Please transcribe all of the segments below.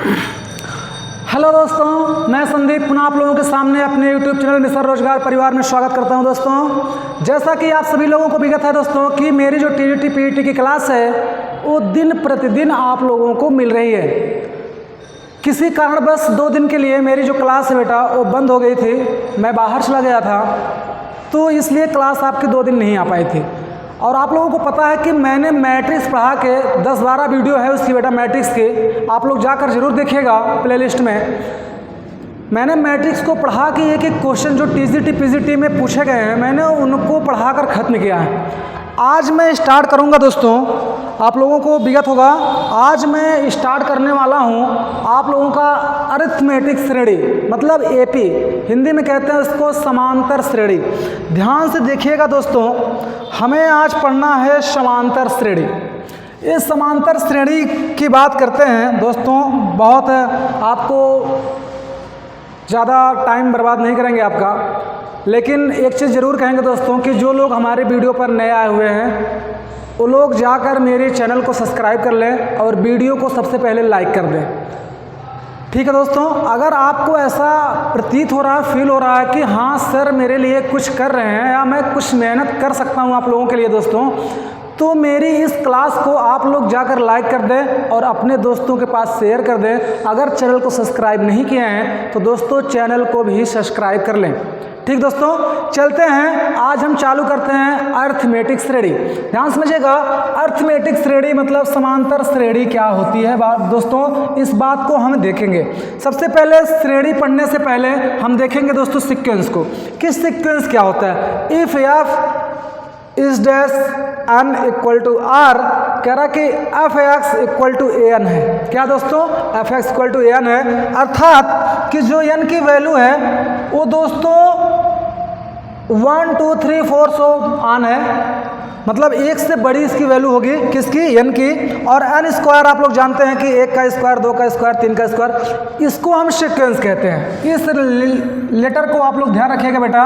Hello दोस्तों, मैं संदीप पुनः आप लोगों के सामने अपने YouTube चैनल मिशन रोजगार परिवार में स्वागत करता हूं। दोस्तों, जैसा कि आप सभी लोगों को विगत है दोस्तों कि मेरी जो TDT PET की क्लास है वो दिन प्रतिदिन आप लोगों को मिल रही है। किसी कारणवश 2 दिन के लिए मेरी जो क्लास है बेटा वो बंद हो गई थी, मैं बाहर चला गया था, तो इसलिए क्लास आपकी 2 दिन नहीं आ पाई थी। और आप लोगों को पता है कि मैंने मैट्रिक्स पढ़ा के 10-12 वीडियो है उसकी बेटा मैट्रिक्स की, आप लोग जाकर जरूर देखिएगा प्लेलिस्ट में। मैंने मैट्रिक्स को पढ़ा के एक एक क्वेश्चन जो TGT PGT में पूछे गए हैं मैंने उनको पढ़ाकर ख़त्म किया है। आज मैं स्टार्ट करूंगा दोस्तों, आप लोगों को विगत होगा, आज मैं स्टार्ट करने वाला हूं आप लोगों का अरिथमेटिक श्रेणी, मतलब AP, हिंदी में कहते हैं इसको समांतर श्रेणी। ध्यान से देखिएगा दोस्तों, हमें आज पढ़ना है समांतर श्रेणी। इस समांतर श्रेणी की बात करते हैं दोस्तों, बहुत आपको ज़्यादा टाइम बर्बाद नहीं करेंगे आपका, लेकिन एक चीज़ ज़रूर कहेंगे दोस्तों कि जो लोग हमारे वीडियो पर नए आए हुए हैं वो लोग जाकर मेरे चैनल को सब्सक्राइब कर लें और वीडियो को सबसे पहले लाइक कर दें। ठीक है दोस्तों, अगर आपको ऐसा प्रतीत हो रहा है, फील हो रहा है कि हाँ सर मेरे लिए कुछ कर रहे हैं या मैं कुछ मेहनत कर सकता हूँ आप लोगों के लिए दोस्तों, तो मेरी इस क्लास को आप लोग जाकर लाइक कर दें और अपने दोस्तों के पास शेयर कर दें। अगर चैनल को सब्सक्राइब नहीं किए हैं तो दोस्तों चैनल को भी सब्सक्राइब कर लें। ठीक दोस्तों, चलते हैं, आज हम चालू करते हैं अरिथमेटिक श्रेणी। ध्यान समझिएगा, अरिथमेटिक श्रेणी मतलब समांतर श्रेणी क्या होती है दोस्तों, इस बात को हम देखेंगे। सबसे पहले श्रेणी पढ़ने से पहले हम देखेंगे दोस्तों सीक्वेंस को, कि सीक्वेंस क्या होता है। If F is dash n equal to r, कह रहा कि f(x) इक्वल टू an है। क्या दोस्तों, f(x) इक्वल टू an है, अर्थात कि जो n की वैल्यू है वो दोस्तों 1 2 3 4 सो ऑन है, मतलब 1 से बड़ी इसकी वैल्यू होगी, किसकी, n की। और n स्क्वायर आप लोग जानते हैं कि 1 का स्क्वायर, 2 का स्क्वायर, 3 का स्क्वायर, इसको हम सीक्वेंस कहते हैं। इस लेटर को आप लोग ध्यान रखिएगा बेटा,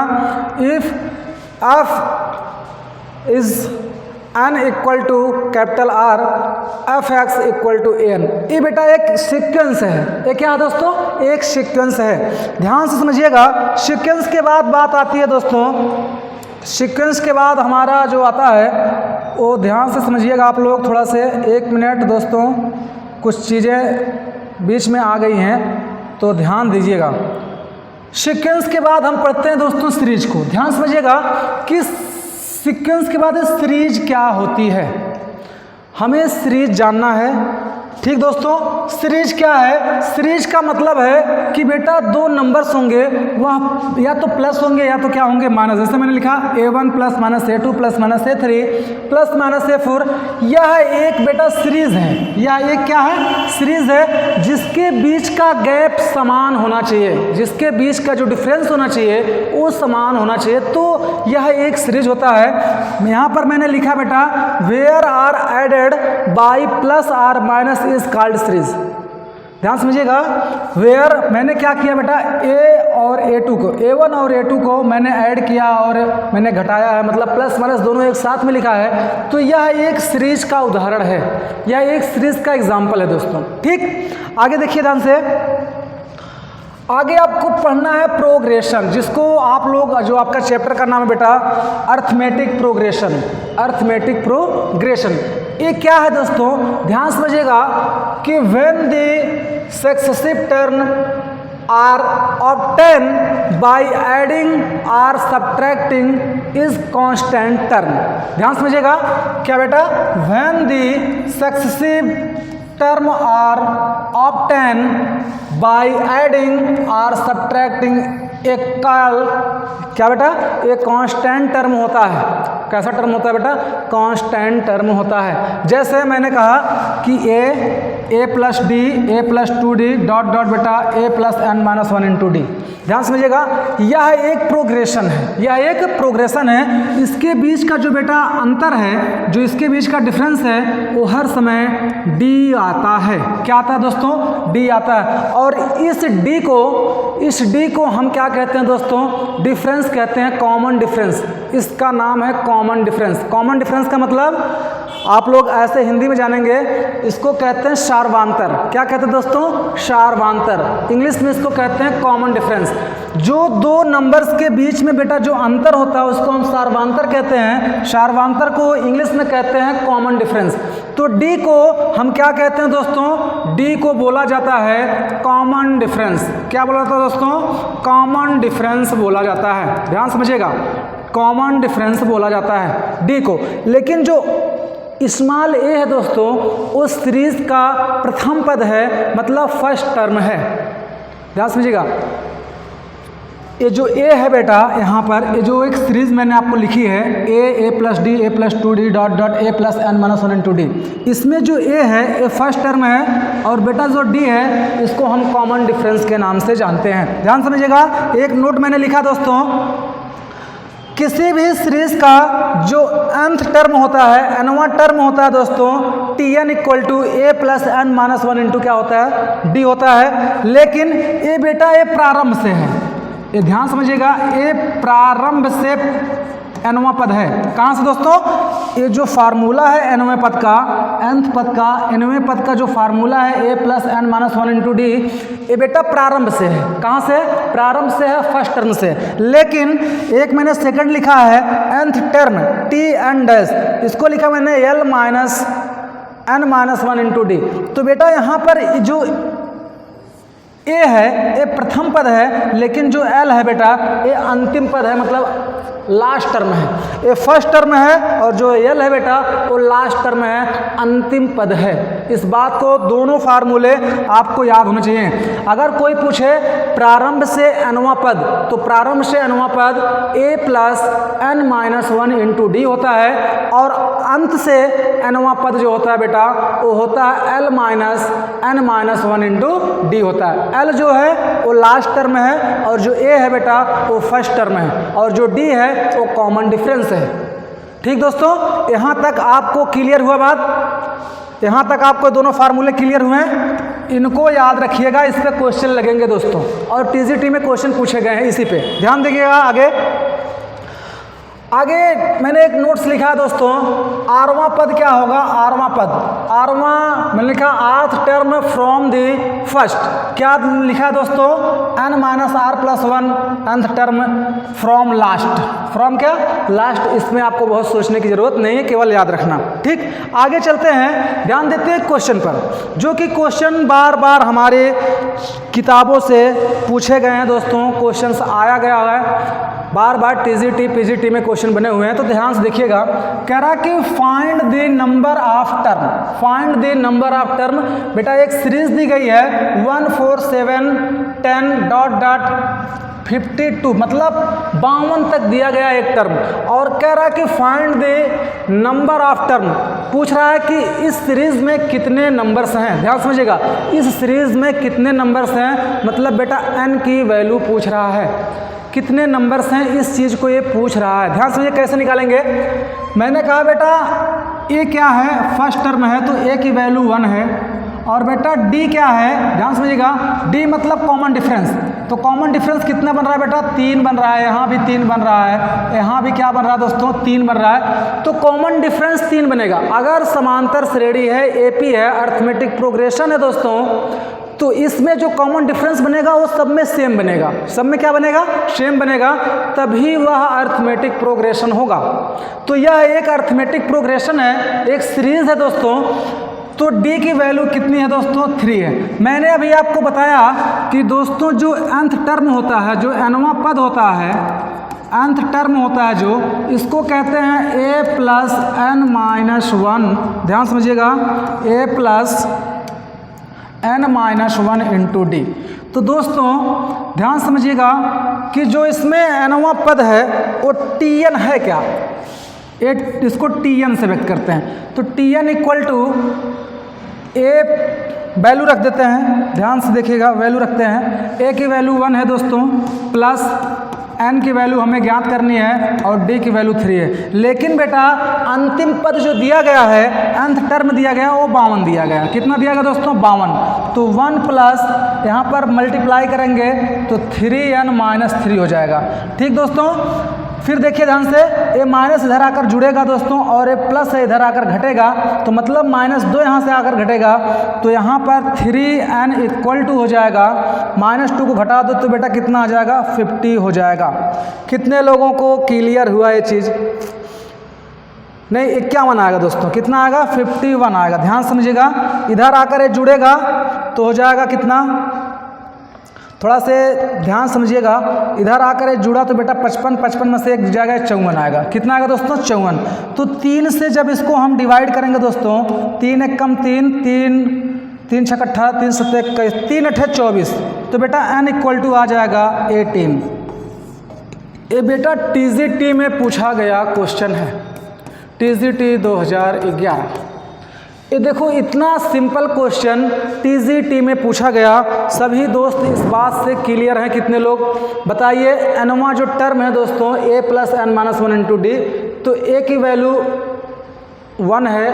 if f is n equal to capital R, f(x) equal to an, ये बेटा एक सीक्वेंस है। ये क्या है दोस्तों, एक सीक्वेंस है। ध्यान से समझिएगा, सीक्वेंस के बाद बात आती है दोस्तों, सीक्वेंस के बाद हमारा जो आता है वो ध्यान से समझिएगा आप लोग, थोड़ा से 1 मिनट दोस्तों, कुछ चीज़ें बीच में आ गई हैं तो ध्यान दीजिएगा। सीक्वेंस के बाद हम पढ़ते हैं दोस्तों सीरीज को। ध्यान समझिएगा कि सीक्वेंस के बाद सीरीज क्या होती है, हमें सीरीज जानना है। ठीक दोस्तों, सीरीज क्या है, सीरीज का मतलब है कि बेटा 2 नंबर्स होंगे, वह या तो प्लस होंगे या तो क्या होंगे, माइनस। जैसे मैंने लिखा A1 plus minus A2 plus minus A3 plus minus A4, यह एक बेटा सीरीज है। यह एक क्या है, सीरीज है, जिसके बीच का गैप समान होना चाहिए, जिसके बीच का जो डिफरेंस होना चाहिए वो समान होना चाहिए, तो यह एक सीरीज होता है। यहाँ पर मैंने लिखा बेटा where are added by plus or minus is called series. ध्यान समझिएगा, वेयर मैंने क्या किया बेटा, A और A2 को, A1 और A2 को मैंने ऐड किया और मैंने घटाया है, मतलब प्लस माइनस दोनों एक साथ में लिखा है, तो यह एक सीरीज का उदाहरण है, यह एक सीरीज का एग्जाम्पल है दोस्तों। ठीक, आगे देखिए ध्यान से, आगे आपको पढ़ना है प्रोग्रेशन, जिसको आप लोग, जो आपका चैप्टर का नाम है बेटा अरिथमेटिक प्रोग्रेशन। अरिथमेटिक प्रोग्रेशन ये क्या है दोस्तों, ध्यान समझिएगा कि when the successive term are obtain by adding or subtracting is constant term. ध्यान समझिएगा, क्या बेटा, when the successive term are obtain by adding or subtracting, एक काल क्या बेटा, एक कांस्टेंट टर्म होता है। कैसा टर्म होता है बेटा, कांस्टेंट टर्म होता है। जैसे मैंने कहा कि a plus d, a plus 2d dot dot बेटा a plus n minus 1 into d। ध्यान समझिएगा, यह एक प्रोग्रेशन है, यह एक प्रोग्रेशन है। इसके बीच का जो बेटा अंतर है, जो इसके बीच का डिफरेंस है, वो हर समय d आता है। क्या आता है दोस्तों, d आता है। और इस d को हम क्या कहते हैं दोस्तों, डिफरेंस कहते हैं, कॉमन डिफरेंस। इसका नाम है कॉमन डिफरेंस। कॉमन डिफरेंस का मतलब आप लोग ऐसे हिंदी में जानेंगे, इसको कहते हैं सार्वंतर। क्या कहते हैं दोस्तों? सार्वंतर। इंग्लिश में इसको कहते हैं कॉमन डिफरेंस। जो दो नंबर्स के बीच में बेटा जो अंतर होता है उसको हम सार्वंतर कहते हैं। सार्वंतर को इंग्लिश में कहते हैं कॉमन डिफरेंस। तो डी को हम क्या कहते हैं दोस्तों? डी को बोला जाता है कॉमन डिफरेंस। क्या बोला जाता है दोस्तों? कॉमन डिफरेंस बोला जाता है। ध्यान समझिएगा, कॉमन डिफरेंस बोला जाता है डी को। लेकिन जो स्मॉल ए है दोस्तों, उस सीरीज का प्रथम पद है, मतलब फर्स्ट टर्म है। ध्यान समझिएगा, ये जो ए है बेटा यहाँ पर, ये जो एक सीरीज मैंने आपको लिखी है a plus d a plus 2d dot dot a plus n minus 1 into d, इसमें जो ए है ये फर्स्ट टर्म है और बेटा जो डी है इसको हम कॉमन डिफरेंस के नाम से जानते हैं। ध्यान समझिएगा, एक नोट मैंने लिखा दोस्तों, किसी भी सीरीज का जो nth टर्म होता है, nवां टर्म होता है दोस्तों, Tn equal to A plus n minus 1 into क्या होता है? डी होता है। लेकिन ये बेटा ये प्रारंभ से है, ये ध्यान समझिएगा, ये प्रारंभ से nवां पद है। कहाँ से दोस्तों? ये जो फार्मूला है nवें पद का, nth पद का, nवें पद का जो फार्मूला है a plus n minus 1 into D, ये बेटा प्रारंभ से है। कहाँ से? प्रारंभ से है, फर्स्ट टर्म से। लेकिन एक मैंने सेकंड लिखा है nth term t n dash, इसको लिखा मैंने l minus n minus 1 into D. तो बेटा यहाँ पर जो ए है ये प्रथम पद है, लेकिन जो एल है बेटा ये अंतिम पद है, मतलब लास्ट टर्म है। ये फर्स्ट टर्म है और जो एल है बेटा वो लास्ट टर्म है, अंतिम पद है। इस बात को दोनों फार्मूले आपको याद होने चाहिए। अगर कोई पूछे प्रारंभ से nवां पद, तो प्रारंभ से nवां पद a plus n minus 1 into d होता है और अंत से nवां पद जो होता है बेटा वो होता है l minus n minus 1 into d होता है। एल जो है वो लास्ट टर्म है और जो ए है बेटा वो फर्स्ट टर्म है और जो डी है वो कॉमन डिफरेंस है। ठीक दोस्तों, यहाँ तक आपको क्लियर हुआ बात? यहाँ तक आपको दोनों फार्मूले क्लियर हुए हैं? इनको याद रखिएगा, इस पे क्वेश्चन लगेंगे दोस्तों, और टीजीटी में क्वेश्चन पूछे गए हैं इसी पे। ध्यान देखिएगा। आगे मैंने एक नोट्स लिखा है दोस्तों, आरवां पद क्या होगा? आरवां पद, आरवां मैंने लिखा आर्थ टर्म फ्रॉम द फर्स्ट। क्या लिखा है दोस्तों? n minus R plus 1 nth term from last. From क्या? लास्ट। इसमें आपको बहुत सोचने की जरूरत नहीं है, केवल याद रखना। ठीक, आगे चलते हैं, ध्यान देते हैं क्वेश्चन पर, जो कि क्वेश्चन बार बार हमारे किताबों से पूछे गए हैं दोस्तों। क्वेश्चंस आया गया है बार बार, टीजीटी पीजीटी में क्वेश्चन बने हुए हैं, तो ध्यान से देखिएगा। कह रहा कि find the number of term, find the number of term. बेटा एक सीरीज दी गई है 1 4 7 10 डॉट डॉट 52, मतलब 52 तक दिया गया एक टर्म, और कह रहा है कि find the number of term. पूछ रहा है कि इस सीरीज में कितने नंबर्स हैं। ध्यान समझिएगा, इस सीरीज में कितने नंबर्स हैं, मतलब बेटा n की वैल्यू पूछ रहा है, कितने नंबर्स हैं, इस चीज़ को ये पूछ रहा है। ध्यान समझिए कैसे निकालेंगे। मैंने कहा बेटा ए क्या है? फर्स्ट टर्म है तो ए की वैल्यू 1 है, और बेटा डी क्या है? ध्यान समझिएगा, डी मतलब कॉमन डिफरेंस। तो कॉमन डिफरेंस कितना बन रहा है बेटा? 3 बन रहा है, यहाँ भी 3 बन रहा है, यहाँ भी क्या बन रहा है दोस्तों? 3 बन रहा है। तो कॉमन डिफरेंस 3 बनेगा। अगर समांतर श्रेणी है, एपी है, अर्थमेटिक प्रोग्रेशन है दोस्तों, तो इसमें जो कॉमन डिफरेंस बनेगा वो सब में सेम बनेगा। सब में क्या बनेगा? सेम बनेगा, तभी वह अर्थमेटिक प्रोग्रेशन होगा। तो यह एक अर्थमेटिक प्रोग्रेशन है, एक सीरीज है दोस्तों। तो d की वैल्यू कितनी है दोस्तों? 3 है। मैंने अभी आपको बताया कि दोस्तों जो nth टर्म होता है, जो nवां पद होता है, nth टर्म होता है जो, इसको कहते हैं a प्लस n माइनस 1। ध्यान समझिएगा, a plus n minus 1 into D. तो दोस्तों ध्यान समझिएगा कि जो इसमें nवां पद है वो Tn है क्या? इसको Tn से व्यक्त करते हैं। तो Tn equal to A, value रख देते हैं, ध्यान से देखिएगा, वैल्यू रखते हैं। ए की वैल्यू 1 है दोस्तों, प्लस n की वैल्यू हमें ज्ञात करनी है और d की वैल्यू 3 है। लेकिन बेटा अंतिम पद जो दिया गया है, nth टर्म दिया गया, वो 52 दिया गया। कितना दिया गया दोस्तों? 52। तो 1 प्लस यहाँ पर मल्टीप्लाई करेंगे तो 3n माइनस 3 हो जाएगा। ठीक दोस्तों, फिर देखिए ध्यान से, ये माइनस इधर आकर जुड़ेगा दोस्तों और ये प्लस है इधर आकर घटेगा, तो मतलब -2 यहाँ से आकर घटेगा, तो यहाँ पर 3n = हो जाएगा, -2 को घटा दो तो बेटा कितना आ जाएगा, 50 हो जाएगा। कितने लोगों को क्लियर हुआ ये चीज़? नहीं, 51 आएगा दोस्तों। कितना आएगा? 51 आएगा। ध्यान समझिएगा, इधर आकर ये जुड़ेगा तो हो जाएगा कितना, थोड़ा से ध्यान समझिएगा, इधर आकर ये जुड़ा तो बेटा 55 में से एक जाएगा 54 आएगा। कितना आएगा दोस्तों? 54। तो 3 से जब इसको हम डिवाइड करेंगे दोस्तों, 3 × 1 = 3, 3 × 6 = 18, 3 × 7 = 21, 3 × 8 = 24, तो बेटा n = आ जाएगा 18। ये बेटा TGT में पूछा गया क्वेश्चन है, TGT 2011। ये देखो, इतना सिंपल क्वेश्चन TGT में पूछा गया। सभी दोस्त इस बात से क्लियर हैं? कितने लोग बताइए। एनोवा जो टर्म है दोस्तों, a + n - 1 × d, तो a की वैल्यू 1 है,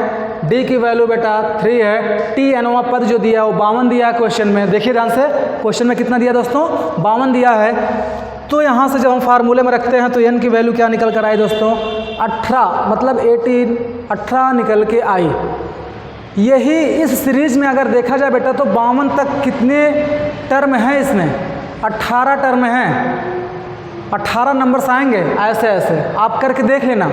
d की वैल्यू बेटा 3 है, t एनोवा पद जो दिया है वो 52 दिया है क्वेश्चन में। देखिए ध्यान से, क्वेश्चन में कितना दिया दोस्तों? 52 दिया है। तो यहाँ से जब हम फार्मूले में रखते हैं तो n की वैल्यू क्या निकल कर आई दोस्तों? 18, मतलब 18 निकल के आई। यही इस सीरीज में अगर देखा जाए बेटा तो 52 तक कितने टर्म हैं इसमें? 18 टर्म हैं, 18 नंबर्स आएंगे ऐसे ऐसे, आप करके देख लेना,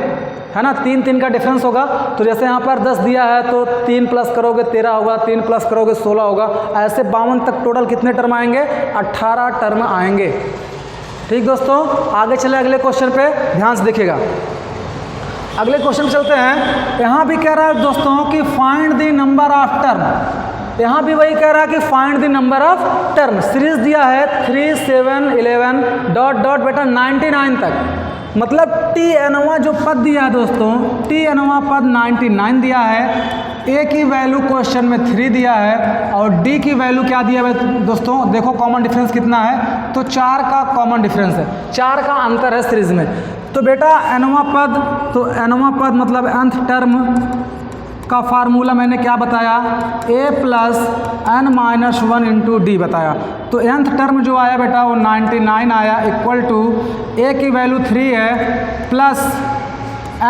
है ना। 3 का डिफरेंस होगा, तो जैसे यहाँ पर 10 दिया है तो 3 प्लस करोगे 13 होगा, 3 प्लस करोगे 16 होगा, ऐसे 52 तक टोटल कितने टर्म आएंगे? 18 टर्म आएंगे। ठीक दोस्तों, आगे चले अगले क्वेश्चन पे, ध्यान से देखिएगा। अगले क्वेश्चन पे चलते हैं। यहाँ भी कह रहा है दोस्तों कि find the number of term. यहाँ भी वही कह रहा है कि find the number of term. Series दिया है 3, 7, 11 ... बेटा 99 तक, मतलब t एनोवा जो पद दिया है दोस्तों, t एनोवा पद 99 दिया है, a की वैल्यू क्वेश्चन में 3 दिया है और d की वैल्यू क्या दिया है दोस्तों? देखो कॉमन डिफरेंस कितना है, तो 4 का कॉमन डिफरेंस है, 4 का अंतर है सीरीज में। तो बेटा एनोवा पद, तो एनोवा पद मतलब nth टर्म का फार्मूला मैंने क्या बताया? a + n - 1 × d बताया। तो nth टर्म जो आया बेटा वो 99 आया, = a की वैल्यू 3 है प्लस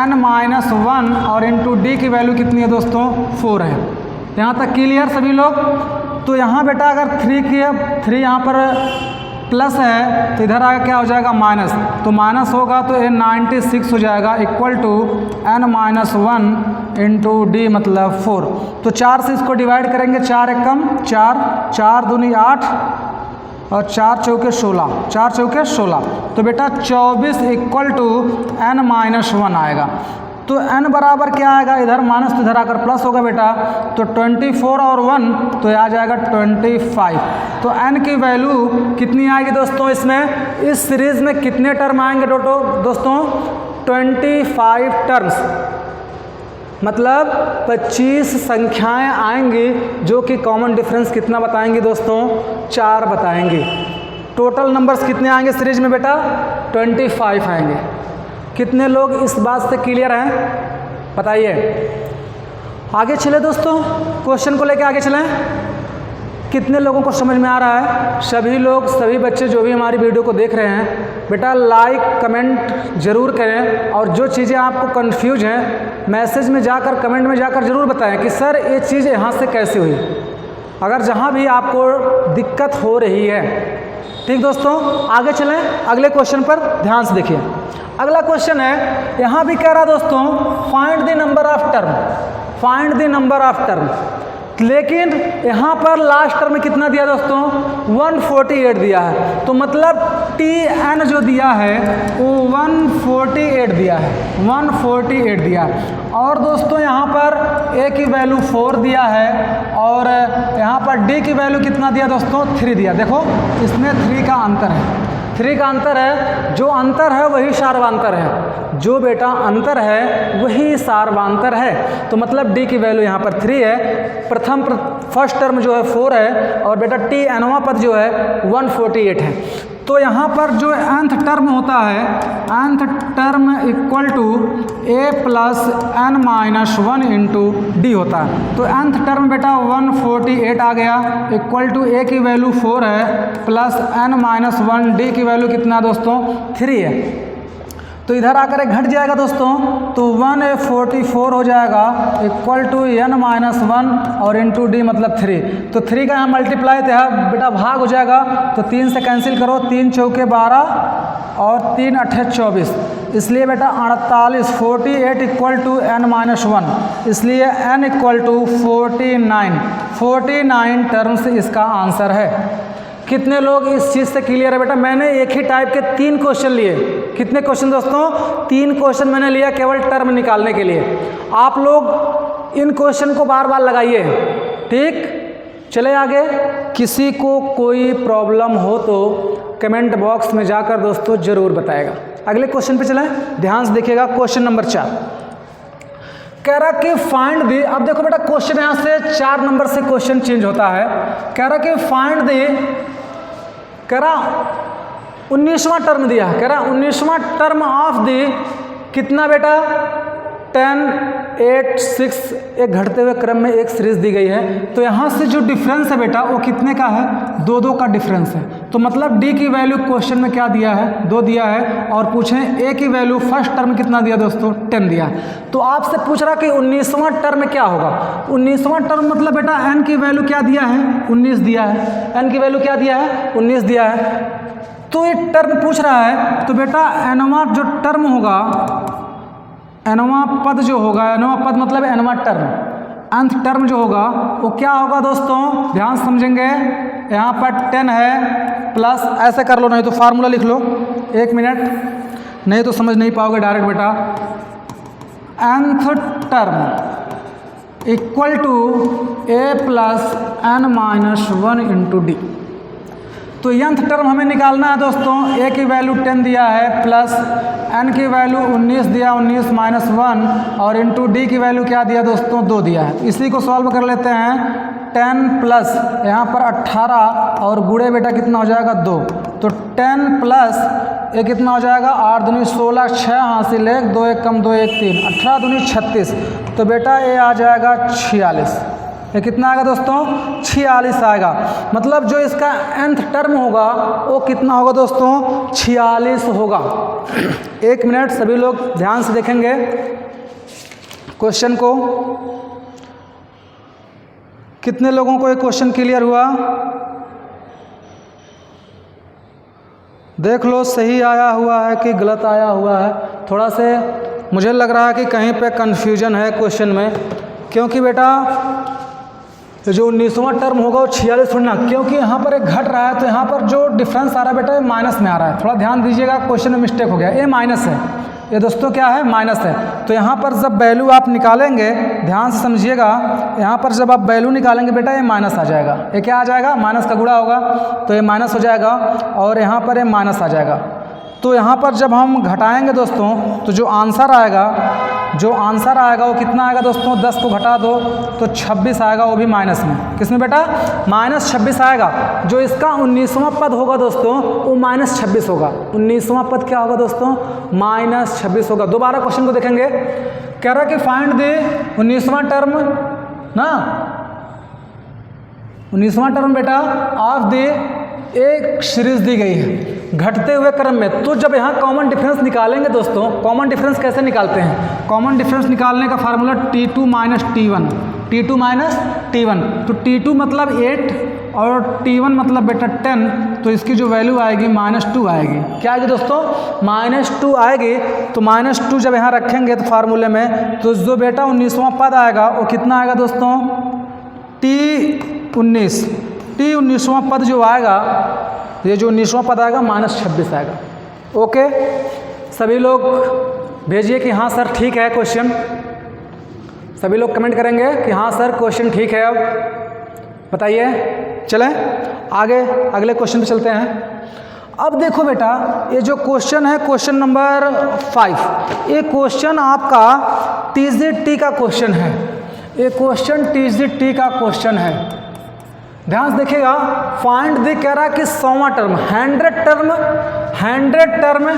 n - 1 और इंटू d की वैल्यू कितनी है दोस्तों? 4 है। यहाँ तक क्लियर सभी लोग? तो यहाँ बेटा अगर 3 यहाँ पर प्लस है तो इधर आगे क्या हो जाएगा? माइनस, तो माइनस होगा तो ये 96 हो जाएगा, = n - 1 × d मतलब 4। तो 4 से इसको डिवाइड करेंगे, 4 × 1 = 4, 4 दूनी 8 और 4 चौके 16, 4 चौके 16, तो बेटा 24 = n - 1 आएगा। तो n बराबर क्या आएगा? इधर माइनस तो इधर आकर प्लस होगा बेटा, तो 24 और 1 तो आ जाएगा 25। तो n की वैल्यू कितनी आएगी दोस्तों? इसमें इस सीरीज में कितने टर्म आएंगे दोस्तों? 25 टर्म्स, मतलब 25 संख्याएं आएंगी जो कि कॉमन डिफरेंस कितना बताएंगे दोस्तों? 4 बताएंगे। टोटल नंबर्स कितने आएंगे सीरीज में बेटा? 25 आएंगे। कितने लोग इस बात से क्लियर हैं बताइए। आगे चले दोस्तों, क्वेश्चन को लेकर आगे चलें। कितने लोगों को समझ में आ रहा है? सभी लोग, सभी बच्चे जो भी हमारी वीडियो को देख रहे हैं बेटा लाइक कमेंट ज़रूर करें, और जो चीज़ें आपको कंफ्यूज हैं मैसेज में जाकर, कमेंट में जाकर ज़रूर बताएं कि सर ये चीज़ यहाँ से कैसे हुई, अगर जहाँ भी आपको दिक्कत हो रही है। ठीक दोस्तों, आगे चलें अगले क्वेश्चन पर, ध्यान से देखिए। अगला क्वेश्चन है, यहाँ भी कह रहा दोस्तों find the number of term, find the number of term, लेकिन यहाँ पर लास्ट टर्म में कितना दिया दोस्तों? 148 दिया है। तो मतलब tn जो दिया है वो 148 दिया है, 148 दिया है। और दोस्तों यहाँ पर a की वैल्यू 4 दिया है और यहाँ पर d की वैल्यू कितना दिया दोस्तों? 3 दिया। देखो इसमें 3 का अंतर है, 3 का अंतर है। जो अंतर है वही सार्वांतर है, जो बेटा अंतर है वही सार्वांतर है। तो मतलब d की वैल्यू यहाँ पर 3 है, फर्स्ट टर्म जो है 4 है और बेटा t एनोवा पद जो है 148 है। तो यहाँ पर जो nth टर्म होता है, nth term = a + n - 1 × d होता है। तो nth टर्म बेटा 148 आ गया, = a की वैल्यू 4 है प्लस n - 1, d की वैल्यू कितना दोस्तों? 3 है। तो इधर आकर घट जाएगा दोस्तों, तो 1/44 हो जाएगा इक्वल टू n-1 और इंटू डी मतलब 3। तो 3 का यहाँ मल्टीप्लाई तो यहाँ बेटा भाग हो जाएगा, तो 3 से कैंसिल करो, 3 चौके 12 और 3 अट्ठे 24, इसलिए बेटा 48 48 इक्वल टू n-1, इसलिए n इक्वल टू 49 टर्म्स इसका आंसर है। कितने लोग इस चीज़ से क्लियर है बेटा? मैंने एक ही टाइप के 3 क्वेश्चन लिए। कितने क्वेश्चन दोस्तों? 3 क्वेश्चन मैंने लिया केवल टर्म निकालने के लिए। आप लोग इन क्वेश्चन को बार बार लगाइए, ठीक? चले आगे। किसी को कोई प्रॉब्लम हो तो कमेंट बॉक्स में जाकर दोस्तों ज़रूर बताएगा। अगले क्वेश्चन पे चलें, ध्यान से देखिएगा। क्वेश्चन नंबर 4 कह रहा कि फाइंड दी, अब देखो बेटा क्वेश्चन यहाँ से 4 नंबर से क्वेश्चन चेंज होता है। कह रहा कि फाइंड दी, कह रहा 19वां टर्म दिया, कह रहा 19वां टर्म ऑफ दी कितना बेटा 10 8 6, एक घटते हुए क्रम में एक सीरीज दी गई है। तो यहाँ से जो डिफरेंस है बेटा वो कितने का है? 2 का डिफरेंस है। तो मतलब डी की वैल्यू क्वेश्चन में क्या दिया है? 2 दिया है। और पूछें ए की वैल्यू फर्स्ट टर्म कितना दिया दोस्तों? 10 दिया है। तो आपसे पूछ रहा कि 19वां टर्म क्या होगा? 19वां टर्म मतलब बेटा एन की वैल्यू क्या दिया है? 19 दिया है। एन की वैल्यू क्या दिया है? 19 दिया है। तो ये टर्म पूछ रहा है, तो बेटा एनवां जो टर्म होगा, एनवां पद जो होगा, एनवां पद मतलब एनवां टर्म, अंत टर्म जो होगा वो क्या होगा दोस्तों? ध्यान समझेंगे। यहाँ पर 10 है प्लस, ऐसे कर लो, नहीं तो फार्मूला लिख लो, 1 मिनट, नहीं तो समझ नहीं पाओगे डायरेक्ट बेटा। nth term equal to a plus n-1 into D. तो nth टर्म हमें निकालना है दोस्तों। a की वैल्यू 10 दिया है प्लस n की वैल्यू 19 दिया, 19 माइनस 1 और इंटू डी की वैल्यू क्या दिया दोस्तों? 2 दिया है। इसी को सॉल्व कर लेते हैं। 10 प्लस यहाँ पर 18 और गुणे बेटा कितना हो जाएगा? 2। तो 10 प्लस ये कितना हो जाएगा? 8 दूनी 16, 6 हासिल 1, 2 1 कम 2 1 3, 18 दूनी 36। तो बेटा ये आ जाएगा 46। ये कितना आएगा दोस्तों? 46 आएगा। मतलब जो इसका nth टर्म होगा वो कितना होगा दोस्तों? 46 होगा। 1 मिनट, सभी लोग ध्यान से देखेंगे क्वेश्चन को। कितने लोगों को ये क्वेश्चन क्लियर हुआ? देख लो सही आया हुआ है कि गलत आया हुआ है। थोड़ा से मुझे लग रहा है कि कहीं पे कन्फ्यूजन है क्वेश्चन में, क्योंकि बेटा जो 19वां टर्म होगा वो 46 थोड़ी ना, क्योंकि यहाँ पर एक घट रहा है, तो यहाँ पर जो डिफरेंस आ रहा है बेटा ये माइनस में आ रहा है। थोड़ा ध्यान दीजिएगा, क्वेश्चन में मिस्टेक हो गया। ये माइनस है, ये दोस्तों क्या है? माइनस है। तो यहाँ पर जब वैल्यू आप निकालेंगे, ध्यान से समझिएगा, यहाँ पर जब आप वैल्यू निकालेंगे बेटा ये माइनस आ जाएगा। ये क्या आ जाएगा? माइनस का गुणा होगा, तो ये माइनस हो जाएगा और यहाँ पर ये माइनस आ जाएगा। तो यहाँ पर जब हम घटाएंगे दोस्तों, तो जो आंसर आएगा वो कितना आएगा दोस्तों? 10 को घटा दो तो 26 आएगा, वो भी माइनस में। किसमें बेटा? -26 आएगा। जो इसका 19वां पद होगा दोस्तों वो -26 होगा। 19वां पद क्या होगा दोस्तों? -26 होगा। दोबारा क्वेश्चन को देखेंगे। कह रहा कि फाइंड दे 19वां टर्म ना, 19वां टर्म बेटा ऑफ दे, एक सीरीज दी गई है घटते हुए क्रम में। तो जब यहाँ कॉमन डिफरेंस निकालेंगे दोस्तों, कॉमन डिफरेंस कैसे निकालते हैं? कॉमन डिफरेंस निकालने का formula T2 minus T1, T2 minus T1। तो T2 मतलब 8 और T1 मतलब बेटा 10, तो इसकी जो वैल्यू आएगी -2 आएगी। क्या आएगी दोस्तों? -2 आएगी। तो -2 जब यहाँ रखेंगे तो फार्मूले में, तो जो बेटा 19वां पद आएगा वो कितना आएगा दोस्तों? T19वां पद जो आएगा, ये जो 19वां पद आएगा -26 आएगा। ओके, सभी लोग भेजिए कि हाँ सर ठीक है क्वेश्चन। सभी लोग कमेंट करेंगे कि हाँ सर क्वेश्चन ठीक है। अब बताइए, चलें आगे अगले क्वेश्चन पे चलते हैं। अब देखो बेटा, ये जो क्वेश्चन है क्वेश्चन नंबर 5, ये क्वेश्चन आपका TGT का क्वेश्चन है। ये क्वेश्चन TGT का क्वेश्चन है। ध्यान से देखिएगा, फाइंड द कह रहा है कि 100वां term 100 term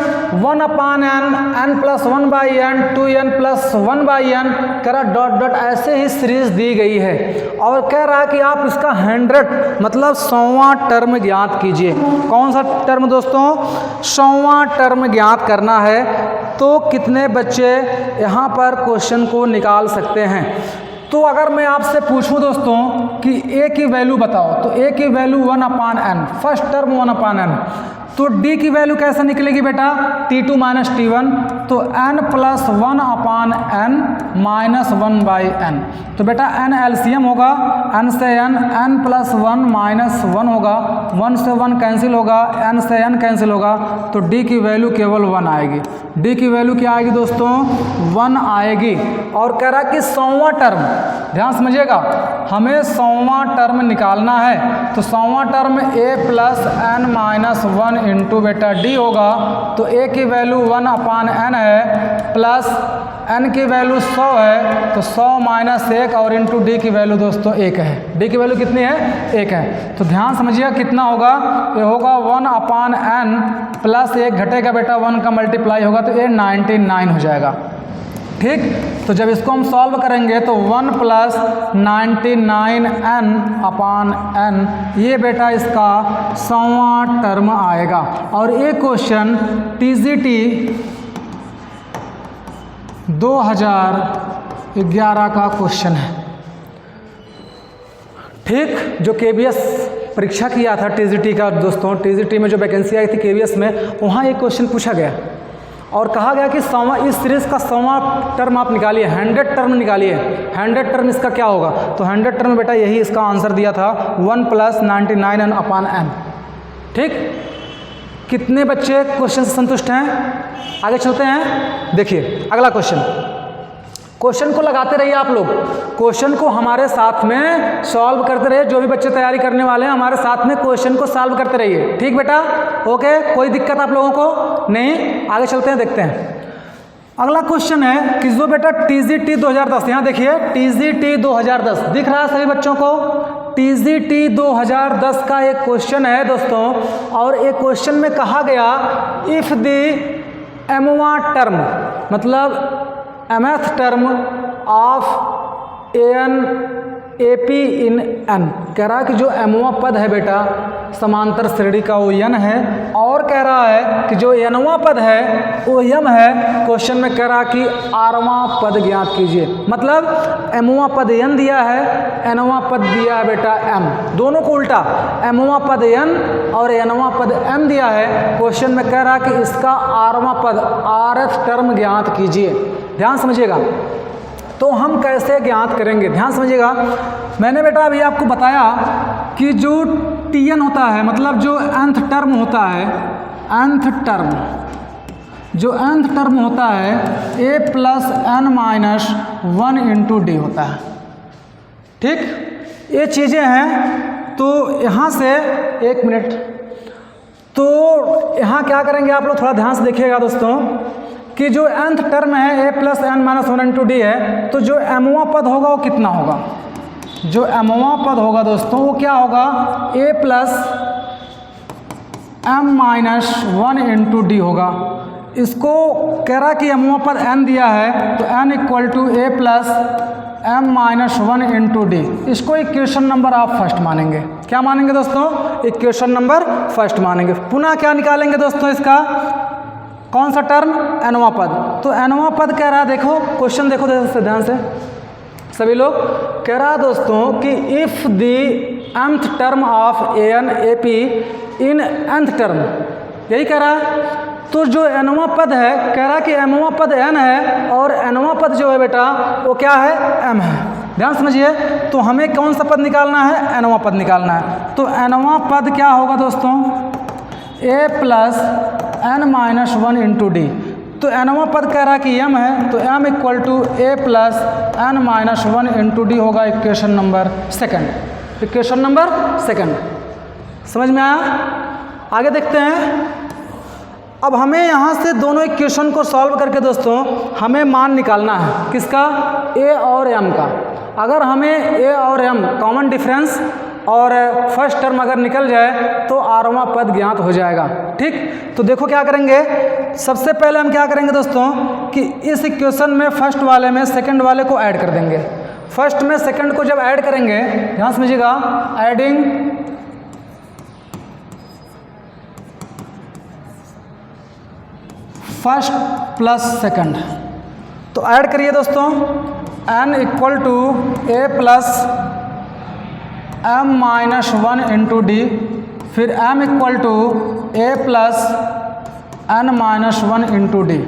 1/n n plus 1/n 2n plus 1/n कह रहा डॉट डॉट ऐसे ही सीरीज दी गई है और कह रहा है कि आप इसका 100 मतलब 100वां टर्म ज्ञात कीजिए। कौन सा टर्म दोस्तों? 100वां टर्म ज्ञात करना है। तो कितने बच्चे यहाँ पर क्वेश्चन को निकाल सकते हैं? तो अगर मैं आपसे पूछूं दोस्तों कि a की वैल्यू बताओ, तो a की value 1/n, first term 1/n, तो d की वैल्यू कैसे निकलेगी बेटा? t2 माइनस t1, तो n plus 1/n minus 1/n, तो बेटा n एलसीएम होगा, n से n प्लस 1 माइनस 1 होगा, 1 से 1 कैंसिल होगा, n से n कैंसिल होगा, तो d की वैल्यू केवल 1 आएगी। d की वैल्यू क्या आएगी दोस्तों? 1 आएगी। और कह रहा है कि 100वां टर्म, ध्यान समझिएगा, हमें 100वां टर्म निकालना है, तो 100वां term a plus n minus 1 into बेटा d होगा, तो a की वैल्यू 1/n है प्लस n की वैल्यू 100 है, तो 100 माइनस 1 और इंटू d की वैल्यू दोस्तों 1 है। d की वैल्यू कितनी है? 1 है। तो ध्यान समझिएगा कितना होगा, ये होगा 1/n प्लस 1 घटेगा बेटा 1 का मल्टीप्लाई होगा, तो ये 99 हो जाएगा। ठीक, तो जब इसको हम सॉल्व करेंगे तो 1 प्लस 99n/n ये बेटा इसका 100वां टर्म आएगा। और ये क्वेश्चन TGT 2011 का क्वेश्चन है। ठीक, जो KBS परीक्षा किया था TGT का दोस्तों, TGT में जो वैकेंसी आई थी KBS में, वहाँ एक क्वेश्चन पूछा गया और कहा गया कि 100वां इस सीरीज का 100वां टर्म आप निकालिए, 100 टर्म निकालिए, 100 टर्म इसका क्या होगा? तो 100 टर्म बेटा यही इसका आंसर दिया था, 1 प्लस 99n/n। ठीक, कितने बच्चे क्वेश्चन से संतुष्ट हैं? आगे चलते हैं। देखिए अगला क्वेश्चन को लगाते रहिए आप लोग, क्वेश्चन को हमारे साथ में सॉल्व करते रहिए। जो भी बच्चे तैयारी करने वाले हैं हमारे साथ में क्वेश्चन को सॉल्व करते रहिए। ठीक बेटा, ओके, कोई दिक्कत आप लोगों को नहीं? आगे चलते हैं, देखते हैं। अगला क्वेश्चन है कि जो बेटा TGT 2010, यहाँ देखिए TGT 2010 दिख रहा है सभी बच्चों को? TGT 2010 का एक क्वेश्चन है दोस्तों, और एक क्वेश्चन में कहा गया इफ द mवां टर्म मतलब mth term of an AP in n, कह रहा है कि जो mवां पद है बेटा समांतर श्रेणी का वो n है, और कह रहा है कि जो nवां पद है वो m है। क्वेश्चन में कह रहा कि rवां पद ज्ञात कीजिए। मतलब mवां पद n दिया है, nवां पद दिया है बेटा m, दोनों को उल्टा, mवां पद n और nवां पद m दिया है। क्वेश्चन में कह रहा कि इसका rवां पद rth टर्म ज्ञात कीजिए। ध्यान समझिएगा, तो हम कैसे ज्ञात करेंगे? ध्यान समझिएगा, मैंने बेटा अभी आपको बताया कि जो Tn होता है मतलब जो nth टर्म होता है, nth टर्म जो nth टर्म होता है a plus n minus 1 into d होता है। ठीक, ये चीज़ें हैं। तो यहाँ से एक मिनट, तो यहाँ क्या करेंगे आप लोग थोड़ा ध्यान से देखिएगा दोस्तों कि जो nth टर्म है a plus n minus 1 into D है, तो जो mवां पद होगा वो कितना होगा? जो mवां पद होगा दोस्तों वो क्या होगा? a plus m minus 1 into d होगा। इसको कह रहा कि mवां पद n दिया है, तो n equal to a plus m minus 1 into D. इसको इक्वेशन नंबर आप फर्स्ट मानेंगे। क्या मानेंगे दोस्तों? इक्वेशन नंबर फर्स्ट मानेंगे। पुनः क्या निकालेंगे दोस्तों इसका? कौन सा टर्म? nवां पद। तो nवां पद कह रहा है, देखो क्वेश्चन देखो ध्यान से सभी लोग, कह रहा है दोस्तों कि if the nth term of an AP in nth term, यही कह रहा है। तो जो nवां पद है, कह रहा है कि mवां पद n है और nवां पद जो है बेटा वो क्या है? m है। ध्यान समझिए, तो हमें कौन सा पद निकालना है? nवां पद निकालना है। तो nवां पद क्या होगा दोस्तों? a plus n minus 1 into D. तो nवां पद कह रहा है कि m है, तो m equal to a plus n minus 1 into d होगा equation number second. Equation number second समझ में आया? आगे देखते हैं। अब हमें यहाँ से दोनों इक्वेशन को सॉल्व करके दोस्तों हमें मान निकालना है। किसका? a और m का। अगर हमें a और m कॉमन डिफरेंस और फर्स्ट टर्म अगर निकल जाए तो आरवां पद ज्ञात हो जाएगा। ठीक, तो देखो क्या करेंगे, सबसे पहले हम क्या करेंगे दोस्तों कि इस इक्वेशन में फर्स्ट वाले में सेकंड वाले को ऐड कर देंगे। फर्स्ट में सेकंड को जब ऐड करेंगे, ध्यान समझिएगा, एडिंग फर्स्ट प्लस सेकंड, तो ऐड करिए दोस्तों, n equal to a plus m minus 1 into D, फिर m equal to a plus n minus 1 into D.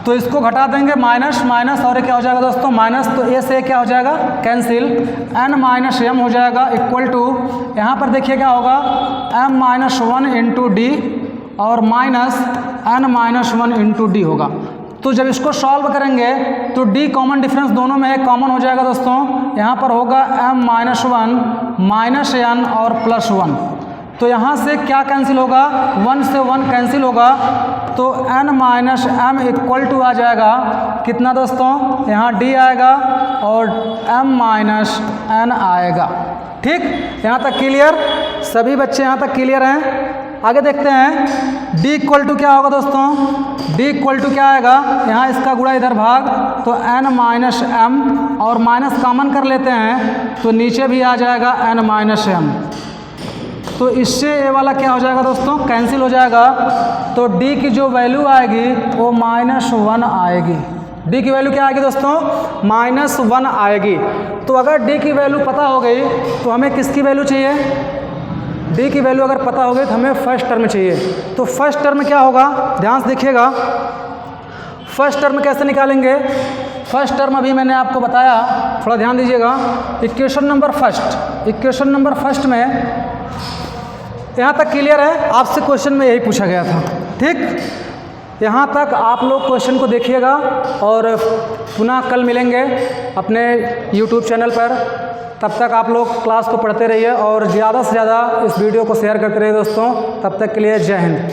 तो इसको घटा देंगे, माइनस माइनस और क्या हो जाएगा दोस्तों, माइनस, तो a से क्या हो जाएगा, कैंसिल, n माइनस m हो जाएगा इक्वल टू, यहाँ पर देखिए क्या होगा, m माइनस 1 इंटू डी और minus n minus 1 into d होगा। तो जब इसको सॉल्व करेंगे तो d कॉमन डिफरेंस दोनों में है, कॉमन हो जाएगा दोस्तों, यहाँ पर होगा m माइनस 1 माइनस n और प्लस 1, तो यहाँ से क्या कैंसिल होगा, 1 से 1 कैंसिल होगा, तो n minus m equal to आ जाएगा कितना दोस्तों, यहाँ d आएगा और m माइनस n आएगा। ठीक, यहाँ तक क्लियर, सभी बच्चे यहाँ तक क्लियर हैं। आगे देखते हैं, d इक्वल टू क्या होगा दोस्तों, d इक्वल टू क्या आएगा, यहाँ इसका गुणा इधर भाग, तो n माइनस m और माइनस कॉमन कर लेते हैं तो नीचे भी आ जाएगा n माइनस m, तो इससे ये वाला क्या हो जाएगा दोस्तों, कैंसिल हो जाएगा, तो d की जो वैल्यू आएगी वो -1 आएगी। d की वैल्यू क्या आएगी दोस्तों, -1 आएगी। तो अगर d की वैल्यू पता हो गई तो हमें किसकी वैल्यू चाहिए, d की वैल्यू अगर पता हो गई तो हमें फर्स्ट टर्म चाहिए। तो फर्स्ट टर्म क्या होगा, ध्यान से देखिएगा, फर्स्ट टर्म कैसे निकालेंगे, फर्स्ट टर्म अभी मैंने आपको बताया, थोड़ा ध्यान दीजिएगा। इक्वेशन नंबर फर्स्ट में, यहाँ तक क्लियर है, आपसे क्वेश्चन में यही पूछा गया था। ठीक, यहाँ तक आप लोग क्वेश्चन को देखिएगा और पुनः कल मिलेंगे अपने यूट्यूब चैनल पर। तब तक आप लोग क्लास को पढ़ते रहिए और ज़्यादा से ज़्यादा इस वीडियो को शेयर करते रहिए दोस्तों। तब तक के लिए जय हिंद।